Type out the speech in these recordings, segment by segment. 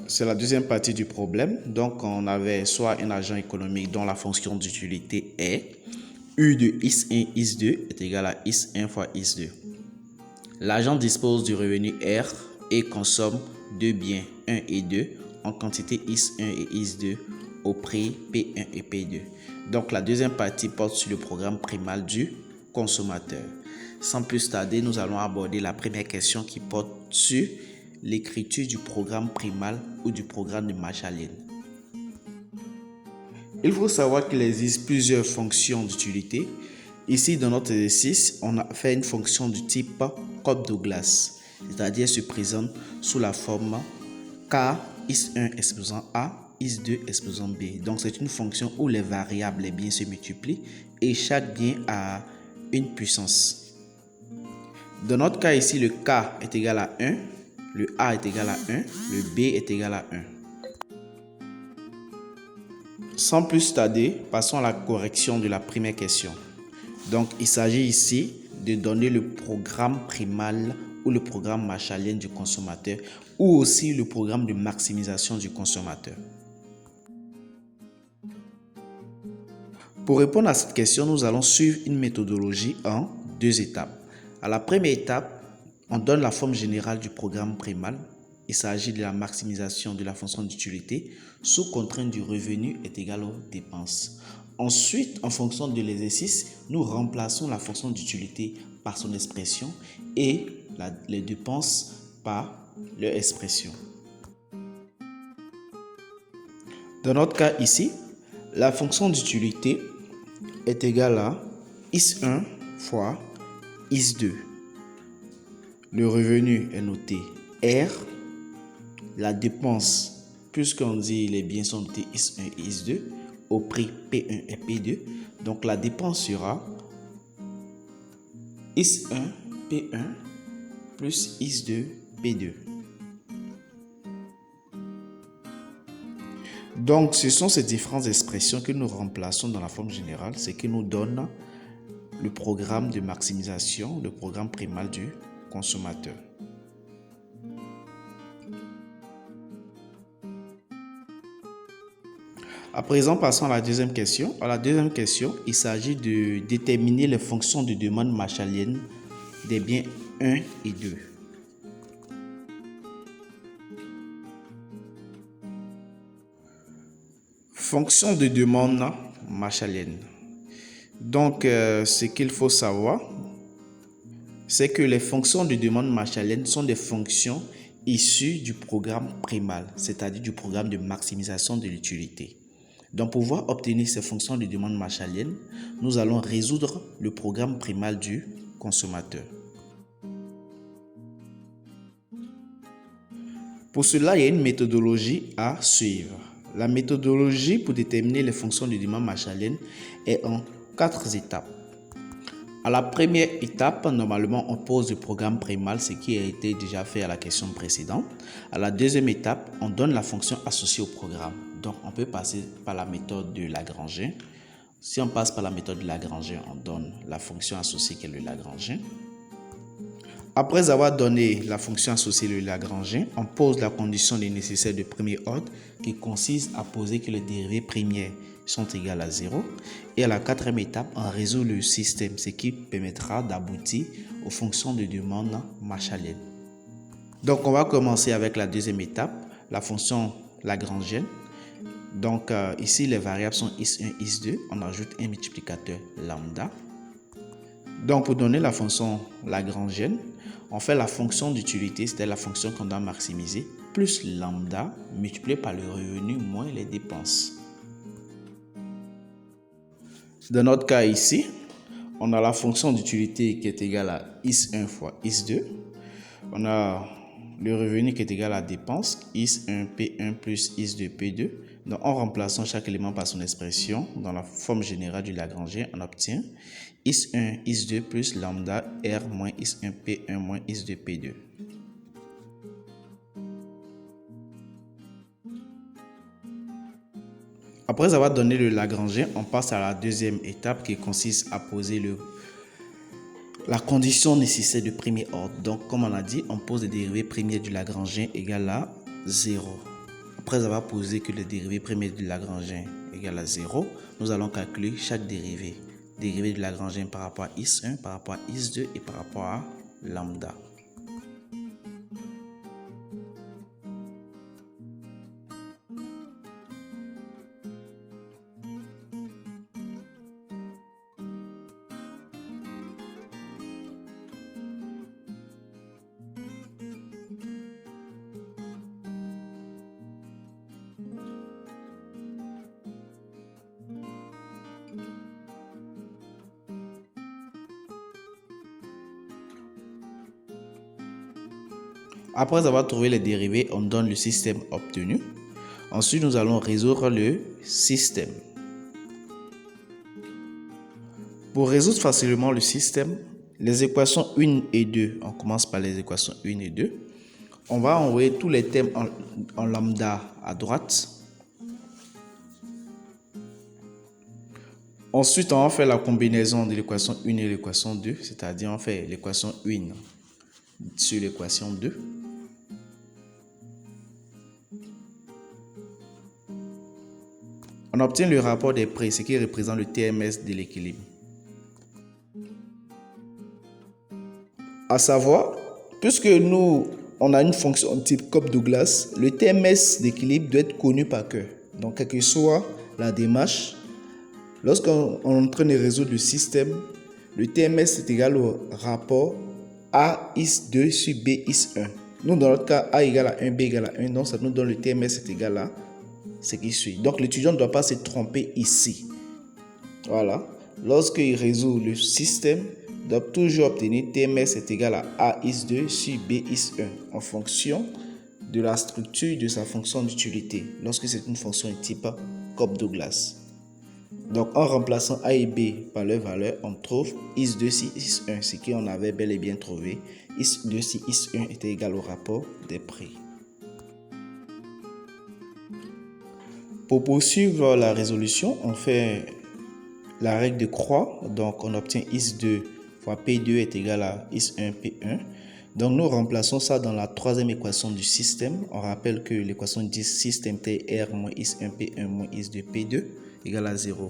C'est la deuxième partie du problème. Donc, on avait soit un agent économique dont la fonction d'utilité est U de X1, X2 est égal à X1 fois X2. L'agent dispose du revenu R et consomme deux biens 1 et 2 en quantité X1 et X2 au prix P1 et P2. Donc, la deuxième partie porte sur le programme primal du consommateur. Sans plus tarder, nous allons aborder la première question qui porte sur l'écriture du programme primal ou du programme de Marshall-Len. Il faut savoir qu'il existe plusieurs fonctions d'utilité. Ici, dans notre exercice, on a fait une fonction du type Cobb-Douglas, c'est-à-dire se présente sous la forme K, X1 exposant A, X2 exposant B. Donc, c'est une fonction où les variables, les biens se multiplient et chaque bien a une puissance. Dans notre cas ici, le K est égal à 1, le A est égal à 1, le B est égal à 1. Sans plus tarder, passons à la correction de la première question. Donc, il s'agit ici de donner le programme primal ou le programme Marshall-Len du consommateur ou aussi le programme de maximisation du consommateur. Pour répondre à cette question, nous allons suivre une méthodologie en deux étapes. À la première étape, on donne la forme générale du programme primal. Il s'agit de la maximisation de la fonction d'utilité sous contrainte du revenu est égal aux dépenses. Ensuite, en fonction de l'exercice, nous remplaçons la fonction d'utilité par son expression et les dépenses par leur expression. Dans notre cas ici, la fonction d'utilité est égale à X1 fois X2. Le revenu est noté R. La dépense, puisqu'on dit les biens sont notés X1 et X2, au prix P1 et P2. Donc la dépense sera X1 P1 plus X2 P2. Donc ce sont ces différentes expressions que nous remplaçons dans la forme générale, ce qui nous donne le programme de maximisation, le programme primal du consommateur. À présent, passons à la deuxième question. À la deuxième question, il s'agit de déterminer les fonctions de demande Marshall-Len des biens 1 et 2. Fonction de demande Marshall-Len. Donc, ce qu'il faut savoir, c'est que les fonctions de demande Marshall-Len sont des fonctions issues du programme primal, c'est-à-dire du programme de maximisation de l'utilité. Donc, pour pouvoir obtenir ces fonctions de demande Marshall-Len, nous allons résoudre le programme primal du consommateur. Pour cela, il y a une méthodologie à suivre. La méthodologie pour déterminer les fonctions de demande Marshall-Len est en 4 étapes. À la première étape, normalement, on pose le programme primal, ce qui a été déjà fait à la question précédente. À la deuxième étape, on donne la fonction associée au programme. Donc, on peut passer par la méthode de Lagrangien. Si on passe par la méthode de Lagrangien, on donne la fonction associée qui est le Lagrangien. Après avoir donné la fonction associée le Lagrangien, on pose la condition des nécessaires de premier ordre qui consiste à poser que les dérivées premières sont égales à 0. Et à la quatrième étape, on résout le système, ce qui permettra d'aboutir aux fonctions de demande Marshall-Len. Donc, on va commencer avec la deuxième étape, la fonction lagrangienne. Donc, ici, les variables sont x1, x2. On ajoute un multiplicateur lambda. Donc, pour donner la fonction lagrangienne, on fait la fonction d'utilité, c'est-à-dire la fonction qu'on doit maximiser, plus lambda multiplié par le revenu moins les dépenses. Dans notre cas ici, on a la fonction d'utilité qui est égale à x1 fois x2. On a le revenu qui est égal à la dépense, x1 P1 plus x2 P2. Donc, en remplaçant chaque élément par son expression dans la forme générale du Lagrangien, on obtient x1 x2 plus lambda R moins x1 P1 moins x2 P2. Après avoir donné le Lagrangien, on passe à la deuxième étape qui consiste à poser la condition nécessaire de premier ordre. Donc, comme on a dit, on pose les dérivées premières du Lagrangien égale à 0. Après avoir posé que le dérivé premier de Lagrangien égale à 0, nous allons calculer chaque dérivé. Dérivé de Lagrangien par rapport à is1, par rapport à is2 et par rapport à lambda. Après avoir trouvé les dérivés, on donne le système obtenu. Ensuite, nous allons résoudre le système. Pour résoudre facilement le système, les équations 1 et 2, on commence par les équations 1 et 2. On va envoyer tous les termes en lambda à droite. Ensuite, on va faire la combinaison de l'équation 1 et l'équation 2, c'est-à-dire on fait l'équation 1 sur l'équation 2. On obtient le rapport des prix, ce qui représente le TMS de l'équilibre. À savoir, puisque nous, on a une fonction type Cobb-Douglas, le TMS d'équilibre doit être connu par cœur. Donc, quelle que soit la démarche, lorsqu'on est en train de résoudre le système, le TMS est égal au rapport A is 2 sur B is 1. Nous, dans notre cas, A égale à 1, B égale à 1, donc ça nous donne le TMS est égal à ce qui suit. Donc, l'étudiant ne doit pas se tromper ici. Voilà. Lorsqu'il résout le système, il doit toujours obtenir TMS est égal à A is 2 sur B is 1 en fonction de la structure de sa fonction d'utilité lorsque c'est une fonction de type Cobb-Douglas. Donc, en remplaçant A et B par leur valeur, on trouve is2 sur is1, ce qu'on avait bel et bien trouvé. Is2 sur is1 était égal au rapport des prix. Pour poursuivre la résolution, on fait la règle de croix. Donc, on obtient is2 fois P2 est égal à is1 P1. Donc, nous remplaçons ça dans la troisième équation du système. On rappelle que l'équation du système est R moins is1 P1 moins is2 P2 égale à 0.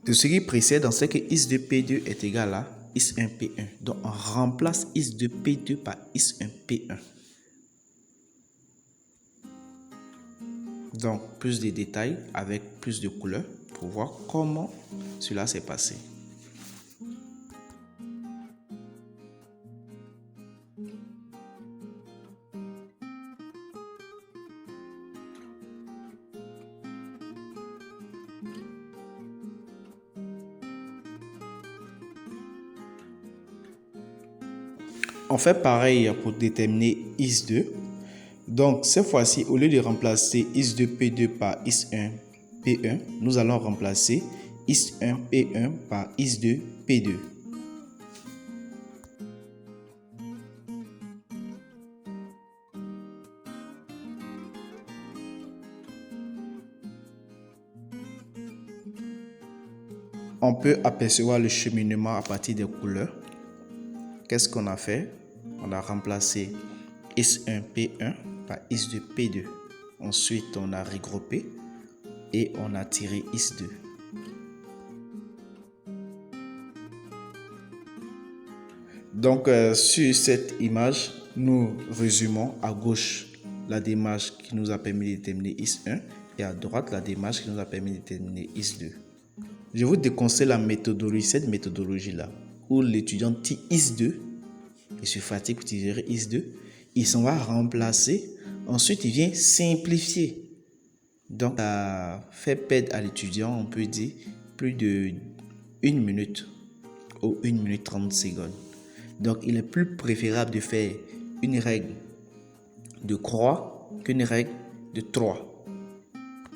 De ce qui précède, on sait que is2 P2 est égal à is1 P1. Donc, on remplace is2 P2 par is1 P1. Donc, plus de détails avec plus de couleurs pour voir comment cela s'est passé. On fait pareil pour déterminer is2. Donc, cette fois-ci, au lieu de remplacer is2 P2 par is1 P1, nous allons remplacer is1 P1 par is2 P2. On peut apercevoir le cheminement à partir des couleurs. Qu'est-ce qu'on a fait? On a remplacé is1 P1 par is2 P2. Ensuite, on a regroupé et on a tiré is2. Donc, sur cette image, nous résumons à gauche la démarche qui nous a permis de déterminer is1 et à droite la démarche qui nous a permis de déterminer is2. Je vous déconseille la méthodologie, cette méthodologie-là, où l'étudiant tire is2 et se fatigue pour tirer is2. Il s'en va remplacer. Ensuite, il vient simplifier. Donc, ça fait perdre à l'étudiant, on peut dire, plus de 1 minute ou 1 minute 30 secondes. Donc, il est plus préférable de faire une règle de croix qu'une règle de 3.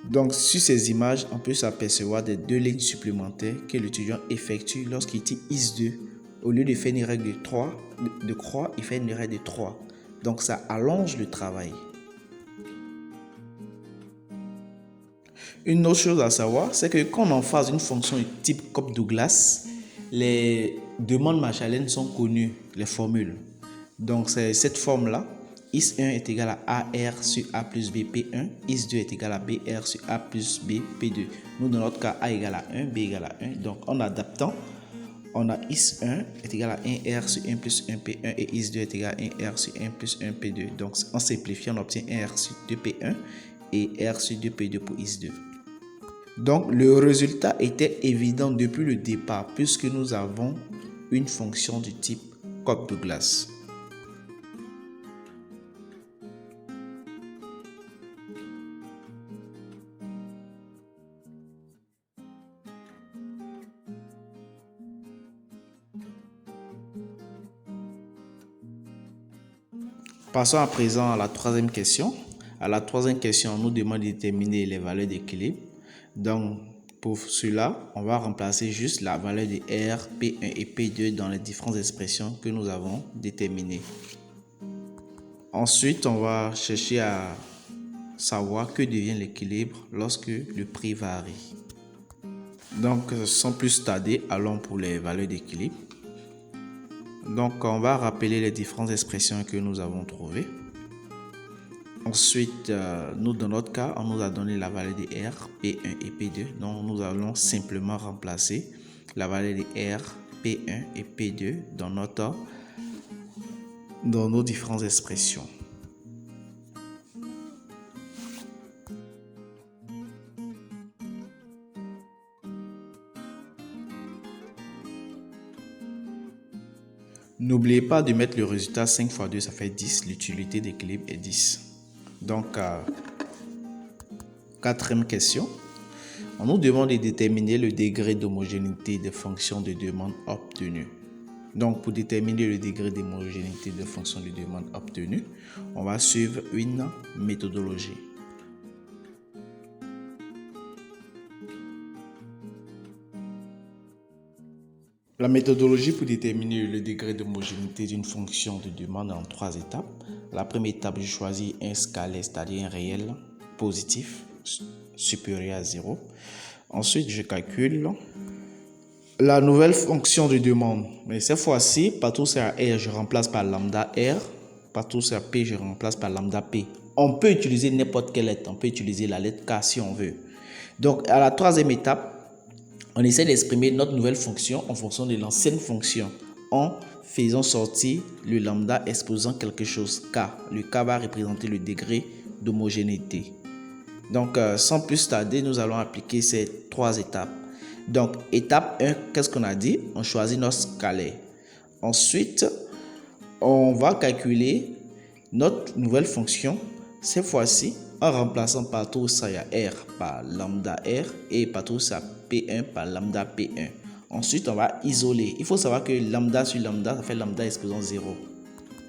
Donc, sur ces images, on peut s'apercevoir des 2 lignes supplémentaires que l'étudiant effectue lorsqu'il tire is2. Au lieu de faire une règle de croix, il fait une règle de 3. Donc, ça allonge le travail. Une autre chose à savoir, c'est que quand on en phase une fonction de type Cobb-Douglas, les demandes Machallen sont connues, les formules. Donc, c'est cette forme-là, IS1 est égal à AR sur A plus B P1, IS2 est égal à BR sur A plus B P2. Nous, dans notre cas, A égale à 1, B égale à 1. Donc, en adaptant, on a IS1 est égal à 1R sur 1 plus 1 P1 et IS2 est égal à 1R sur 1 plus 1 P2. Donc, en simplifiant, on obtient 1R sur 2 P1 et R sur 2 P2 pour IS2. Donc, le résultat était évident depuis le départ puisque nous avons une fonction du type Cobb-Douglas. Passons à présent à la troisième question. À la troisième question, on nous demande de déterminer les valeurs d'équilibre. Donc, pour cela, on va remplacer juste la valeur de R, P1 et P2 dans les différentes expressions que nous avons déterminées. Ensuite, on va chercher à savoir que devient l'équilibre lorsque le prix varie. Donc, sans plus tarder, allons pour les valeurs d'équilibre. Donc, on va rappeler les différentes expressions que nous avons trouvées. Ensuite, nous, dans notre cas, on nous a donné la valeur de R, P1 et P2. Donc, nous allons simplement remplacer la valeur de R, P1 et P2 dans nos différentes expressions. N'oubliez pas de mettre le résultat 5 fois 2, ça fait 10. L'utilité d'équilibre est 10. Donc, quatrième question. On nous demande de déterminer le degré d'homogénéité des fonctions de demande obtenues. Donc, pour déterminer le degré d'homogénéité des fonctions de demande obtenues, on va suivre une méthodologie. La méthodologie pour déterminer le degré d'homogénéité d'une fonction de demande en 3 étapes. La première étape, je choisis un scalaire, c'est-à-dire un réel positif supérieur à 0. Ensuite, je calcule la nouvelle fonction de demande. Mais cette fois-ci, partout sur R, je remplace par lambda R. Partout sur P, je remplace par lambda P. On peut utiliser n'importe quelle lettre. On peut utiliser la lettre K si on veut. Donc, à la troisième étape, on essaie d'exprimer notre nouvelle fonction en fonction de l'ancienne fonction en faisant sortir le lambda exposant quelque chose, K. Le K va représenter le degré d'homogénéité. Donc, sans plus tarder, nous allons appliquer ces 3 étapes. Donc, étape 1, qu'est-ce qu'on a dit? On choisit notre scalaire. Ensuite, on va calculer notre nouvelle fonction, cette fois-ci, en remplaçant partout où ça y a R par lambda R et partout où ça P1 par lambda P1. Ensuite, on va isoler. Il faut savoir que lambda sur lambda, ça fait lambda exposant 0.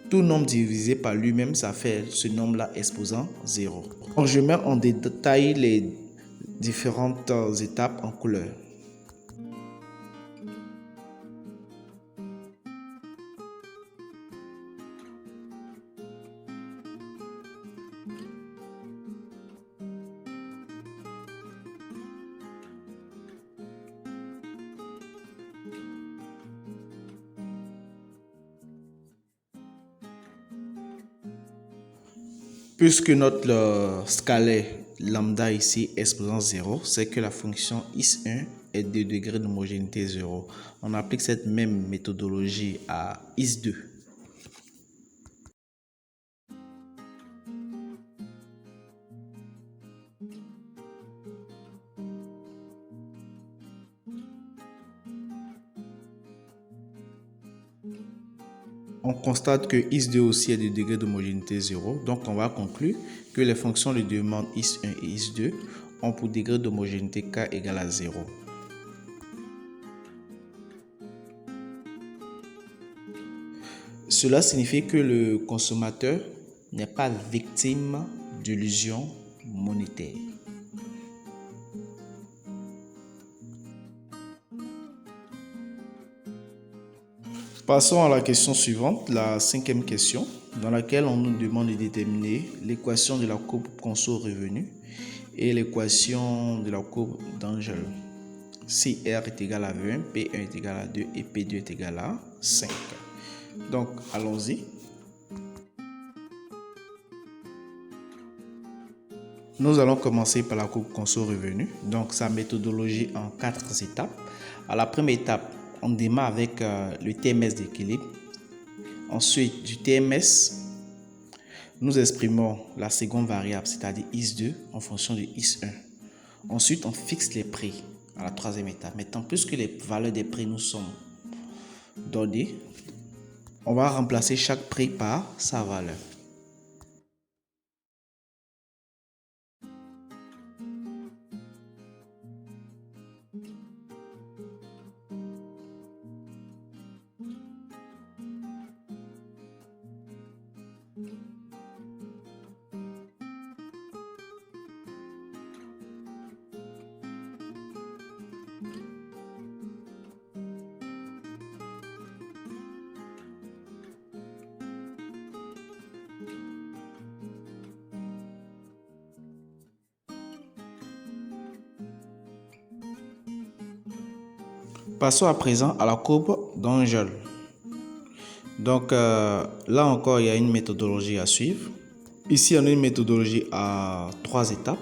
Tout nombre divisé par lui-même, ça fait ce nombre-là exposant 0. Donc, je mets en détail les différentes étapes en couleur. Puisque notre scalaire lambda ici exposant 0, c'est que la fonction IS1 est de degré d'homogénéité 0. On applique cette même méthodologie à IS2. On constate que IS2 aussi est de degré d'homogénéité 0. Donc, on va conclure que les fonctions de demande IS1 et IS2 ont pour degré d'homogénéité K égale à 0. Cela signifie que le consommateur n'est pas victime d'illusions monétaires. Passons à la question suivante, la 5e question, dans laquelle on nous demande de déterminer l'équation de la courbe conso-revenu et l'équation de la courbe d'Angel. Si R est égal à 20, P1 est égal à 2 et P2 est égal à 5. Donc, allons-y. Nous allons commencer par la courbe conso-revenu. Donc, sa méthodologie en 4 étapes. À la première étape, on démarre avec le TMS d'équilibre. Ensuite, du TMS, nous exprimons la seconde variable, c'est-à-dire IS2 en fonction de IS1. Ensuite, on fixe les prix à la troisième étape. Maintenant, puisque les valeurs des prix nous sont données, on va remplacer chaque prix par sa valeur. Passons à présent à la courbe d'Angel. Donc là encore, il y a une méthodologie à suivre. Ici, on a une méthodologie à 3 étapes.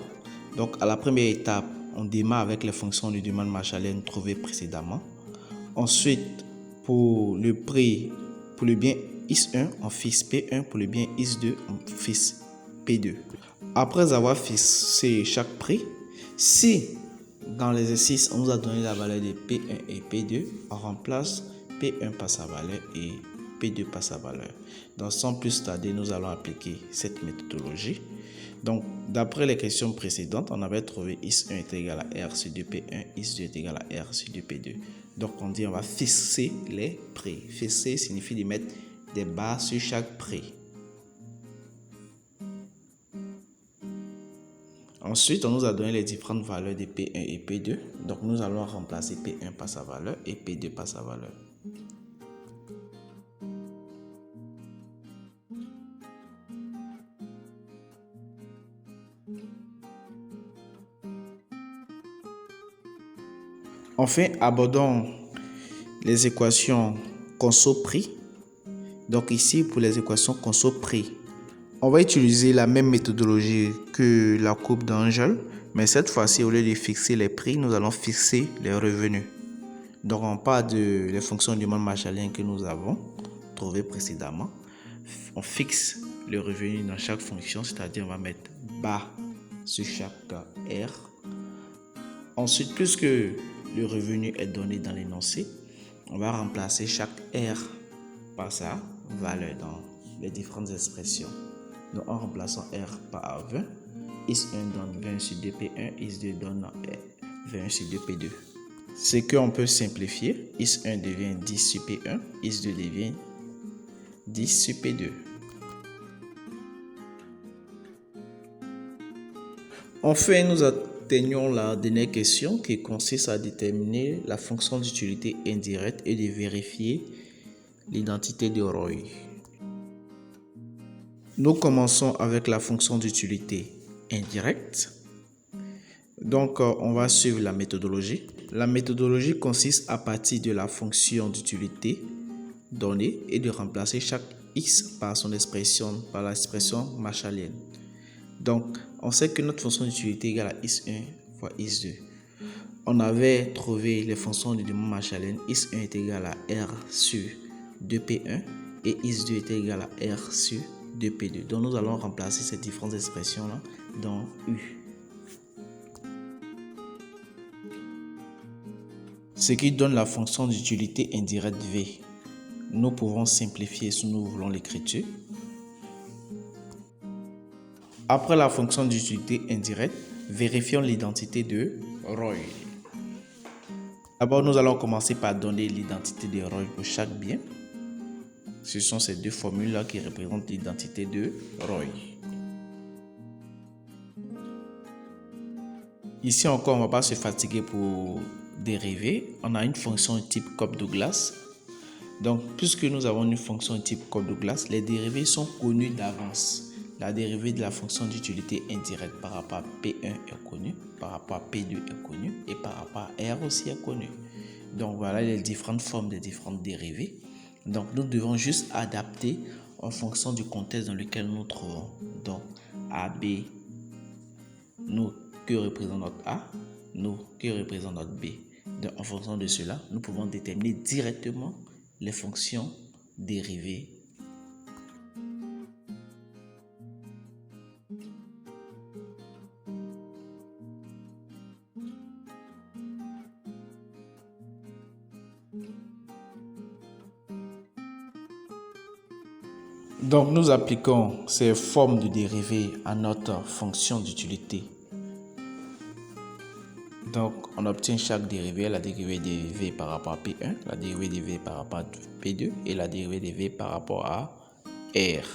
Donc à la première étape, on démarre avec les fonctions du demande Marshallien trouvées précédemment. Ensuite, pour le prix, pour le bien IS1, on fixe P1. Pour le bien IS2, on fixe P2. Après avoir fixé chaque prix, si dans l'exercice, on nous a donné la valeur de P1 et P2, on remplace P1 par sa valeur et P2 par sa valeur. Donc, sans plus tarder, nous allons appliquer cette méthodologie. Donc, d'après les questions précédentes, on avait trouvé IS1 est égal à R sur 2P1, IS2 est égal à R sur 2P2. Donc, on dit on va fixer les prix. Fixer signifie de mettre des barres sur chaque prix. Ensuite, on nous a donné les différentes valeurs de P1 et P2. Donc, nous allons remplacer P1 par sa valeur et P2 par sa valeur. Enfin, abordons les équations conso-prix. Donc ici, pour les équations conso-prix, on va utiliser la même méthodologie que la courbe d'Angel, mais cette fois-ci, au lieu de fixer les prix, nous allons fixer les revenus. Donc, on part de les fonctions du demande Marshallien que nous avons trouvées précédemment. On fixe le revenu dans chaque fonction, c'est-à-dire on va mettre bas sur chaque R. Ensuite, puisque le revenu est donné dans l'énoncé, on va remplacer chaque R par sa valeur dans les différentes expressions. Donc en remplaçant R par 20, IS1 donne 20 sur 2P1, IS2 donne 20 sur 2P2. C'est qu'on peut simplifier. IS1 devient 10 sur P1, IS2 devient 10 sur P2. Enfin, nous atteignons la dernière question qui consiste à déterminer la fonction d'utilité indirecte et de vérifier l'identité de Roy. Nous commençons avec la fonction d'utilité indirecte. Donc, on va suivre la méthodologie. La méthodologie consiste à partir de la fonction d'utilité donnée et de remplacer chaque x par l'expression marshallienne. Donc, on sait que notre fonction d'utilité est égale à is1 fois is2. On avait trouvé les fonctions du demande Marshallien. Is1 est égal à R sur 2P1 et is2 est égal à R sur 2P2. Donc, nous allons remplacer ces différentes expressions-là dans U. Ce qui donne la fonction d'utilité indirecte V. Nous pouvons simplifier si nous voulons l'écriture. Après la fonction d'utilité indirecte, vérifions l'identité de Roy. D'abord, nous allons commencer par donner l'identité de Roy pour chaque bien. Ce sont ces deux formules-là qui représentent l'identité de Roy. Ici encore, on ne va pas se fatiguer pour dériver. On a une fonction type Cobb-Douglas. Donc, puisque nous avons une fonction type Cobb-Douglas, les dérivées sont connues d'avance. La dérivée de la fonction d'utilité indirecte par rapport à P1 est connue, par rapport à P2 est connue et par rapport à R aussi est connue. Donc voilà les différentes formes des différentes dérivées. Donc nous devons juste adapter en fonction du contexte dans lequel nous nous trouvons. Donc AB nous, que représente notre A, nous, que représente notre B. Donc, en fonction de cela, nous pouvons déterminer directement les fonctions dérivées. Donc, nous appliquons ces formes de dérivées à notre fonction d'utilité. Donc, on obtient chaque dérivée, la dérivée des v par rapport à P1, la dérivée des v par rapport à P2 et la dérivée des v par rapport à R.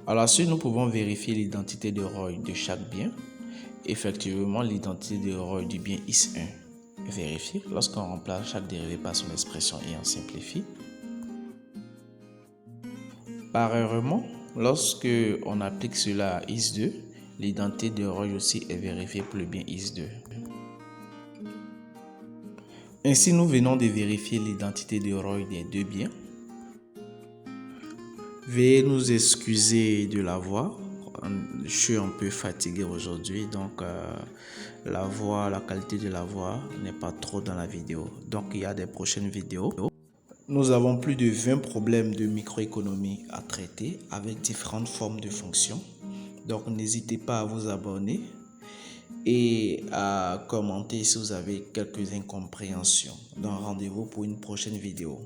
À la suite, nous pouvons vérifier l'identité de Roy de chaque bien. Effectivement, l'identité de Roy du bien is1 est vérifiée lorsqu'on remplace chaque dérivée par son expression et on simplifie. Pareillement, lorsque on applique cela à is2, l'identité de Roy aussi est vérifiée pour le bien is2. Ainsi, nous venons de vérifier l'identité de Roy des deux biens. Veuillez nous excuser de la voix. Je suis un peu fatigué aujourd'hui, donc la qualité de la voix n'est pas trop dans la vidéo. Donc il y a des prochaines vidéos. Nous avons plus de 20 problèmes de microéconomie à traiter avec différentes formes de fonctions. Donc n'hésitez pas à vous abonner et à commenter si vous avez quelques incompréhensions. Donc rendez-vous pour une prochaine vidéo.